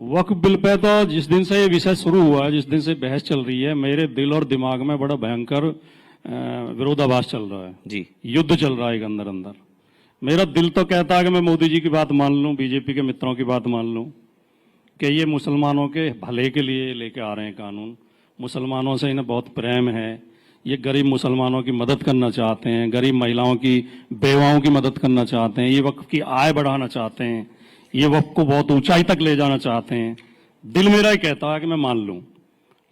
वक्फ bill pay तो जिस दिन से ये विषय शुरू हुआ, जिस दिन से बहस चल रही है, मेरे दिल और दिमाग में बड़ा भयंकर विरोधाभास चल रहा है जी। युद्ध चल रहा है एक अंदर अंदर। मेरा दिल तो कहता है कि मैं मोदी जी की बात मान लूं, बीजेपी के मित्रों की बात मान लूं कि ये मुसलमानों के भले के लिए लेके आ रहे हैं कानून। मुसलमानों से इन्हें बहुत प्रेम है, ये गरीब मुसलमानों की मदद करना चाहते हैं, गरीब महिलाओं की, बेवाओं की मदद करना चाहते हैं, ये वक्फ की आय बढ़ाना चाहते हैं, ये वक्फ को बहुत ऊंचाई तक ले जाना चाहते हैं। दिल मेरा ही कहता है कि मैं मान लूं,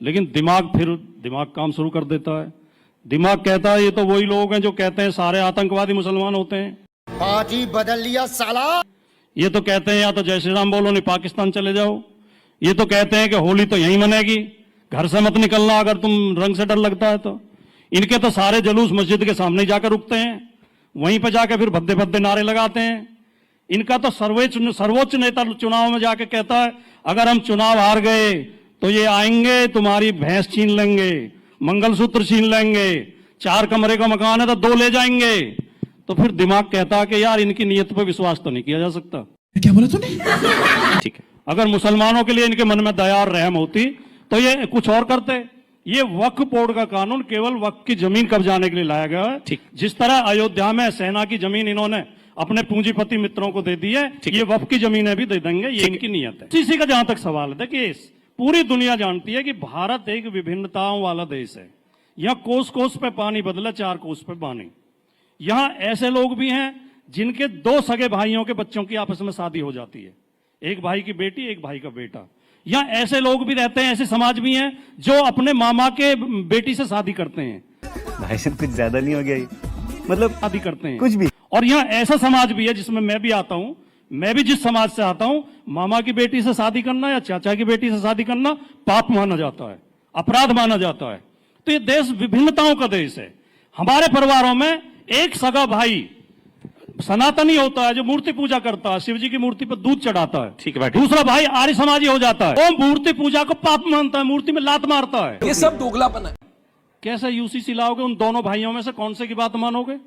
लेकिन दिमाग काम शुरू कर देता है। दिमाग कहता है ये तो वही लोग हैं जो कहते हैं सारे आतंकवादी मुसलमान होते हैं। पार्टी बदल लिया साला। ये तो कहते हैं या तो जय श्री राम बोलो नहीं पाकिस्तान चले जाओ। ये तो कहते हैं कि होली तो यहीं मनेगी, घर से मत निकलना अगर तुम रंग से डर लगता है तो। इनके तो सारे जलूस मस्जिद के सामने जाकर रुकते हैं, वहीं पर जाकर फिर भद्दे भद्दे नारे लगाते हैं। इनका तो सर्वोच्च नेता चुनाव में जाके कहता है अगर हम चुनाव हार गए तो ये आएंगे तुम्हारी भैंस छीन लेंगे, मंगलसूत्र छीन लेंगे, 4 कमरे का मकान है तो 2 ले जाएंगे। तो फिर दिमाग कहता है कि यार इनकी नीयत पर विश्वास तो नहीं किया जा सकता। क्या बोला तूने? ठीक है। अगर मुसलमानों के लिए इनके मन में दया और रहम होती तो ये कुछ और करते। ये वक्फ बोर्ड का कानून केवल वक्फ की जमीन कब्जाने के लिए लाया गया है। ठीक। जिस तरह अयोध्या में सेना की जमीन इन्होंने अपने पूंजीपति मित्रों को दे दी है, ये वक्फ की जमीनें भी दे देंगे, ये इनकी नीयत है। इसी का जहां तक सवाल है, देखिए पूरी दुनिया जानती है कि भारत एक विभिन्नताओं वाला देश है। यहाँ कोस कोस पे पानी बदला, 4 कोस पे पानी। यहाँ ऐसे लोग भी हैं जिनके 2 सगे भाइयों के बच्चों की आपस में शादी हो जाती है, एक भाई की बेटी एक भाई का बेटा। यहाँ ऐसे लोग भी रहते हैं, ऐसे समाज भी हैं जो अपने मामा के बेटी से शादी करते हैं। भाई साहब कुछ ज्यादा नहीं हो गया ये? मतलब शादी करते हैं कुछ भी। और यहाँ ऐसा समाज भी है जिसमें मैं भी आता हूं, मैं भी जिस समाज से आता हूं, मामा की बेटी से शादी करना या चाचा की बेटी से शादी करना पाप माना जाता है, अपराध माना जाता है। तो ये देश विभिन्नताओं का देश है। हमारे परिवारों में एक सगा भाई सनातनी होता है जो मूर्ति पूजा करता है, शिव जी की मूर्ति पर दूध चढ़ाता है। ठीक है। दूसरा भाई आर्य समाजी हो जाता है, वो मूर्ति पूजा को पाप मानता है, मूर्ति में लात मारता है। ये सब दोगलापन है। कैसे यूसीसी लाओगे? उन दोनों भाइयों में से कौन से की बात मानोगे?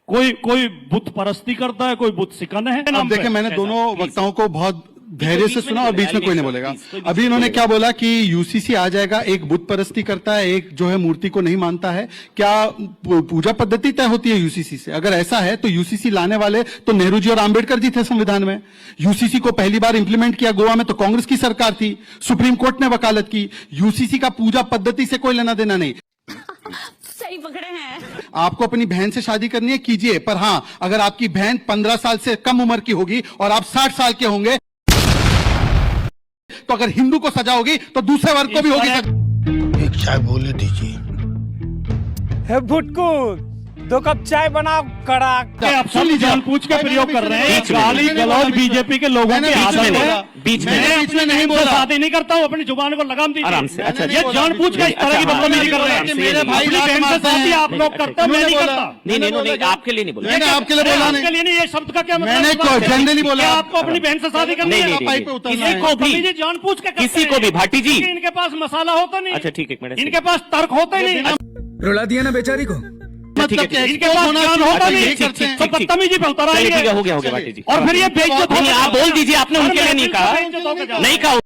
कोई बुत परस्ती करता है, कोई बुत सिकन है। अब देखिए, मैंने दोनों वक्ताओं को बहुत धैर्य से सुना और बीच में कोई नहीं बोलेगा। अभी इन्होंने क्या बोला कि यूसीसी आ जाएगा, एक बुत परस्ती करता है, एक जो है मूर्ति को नहीं मानता है। क्या पूजा पद्धति तय होती है यूसीसी से? अगर ऐसा है तो यूसीसी लाने वाले तो नेहरू जी और आंबेडकर जी थे संविधान में। यूसीसी को पहली बार इंप्लीमेंट किया गोवा में तो कांग्रेस की सरकार थी, सुप्रीम कोर्ट ने वकालत की। यूसीसी का पूजा पद्धति से कोई लेना देना नहीं। सही पकड़े हैं। आपको अपनी बहन से शादी करनी है, कीजिए, पर हाँ, अगर आपकी बहन 15 साल से कम उम्र की होगी और आप 60 साल के होंगे तो अगर हिंदू को सजा होगी तो दूसरे वर्ग को भी होगी सजा। एक चाय बोले दीजिए। है भुटकू 2 कप चाय बनाओ कड़ा। आप सब जानबूझ के प्रयोग कर रहे हैं। गाली गलौज बीजेपी के लोगों की आदत है। बीच में नहीं बोला, शादी नहीं करता हूँ, अपनी जुबान को लगाम दीजिए आराम से। अच्छा, ये जानबूझ के इस तरह की बदतमीजी कर रहे हैं। मेरे भाई अपनी बहन से शादी आप लोग करते हैं, मैं नहीं करता। नहीं आपके लिए नहीं बोला। मैंने आपके लिए बोला नहीं। आपके लिए नहीं, ये शब्द का क्या मतलब? मैंने जनरली बोला आपको अपनी बहन से शादी करनी है। किसी को भी जानबूझ के किसी को भी भाटी जी, इनके पास मसाला होता नहीं। अच्छा ठीक है, इनके पास तर्क होता ही नहीं। रुला दिया ना बेचारी को। मतलब क्या इनके पास ज्ञान होता नहीं, तो बदतमीजी पे उतर आएंगे। हो गया भाटी जी। और फिर ये बेइज्जत नहीं, आप बोल दीजिए, आपने उनके लिए नहीं कहा, नहीं कहा।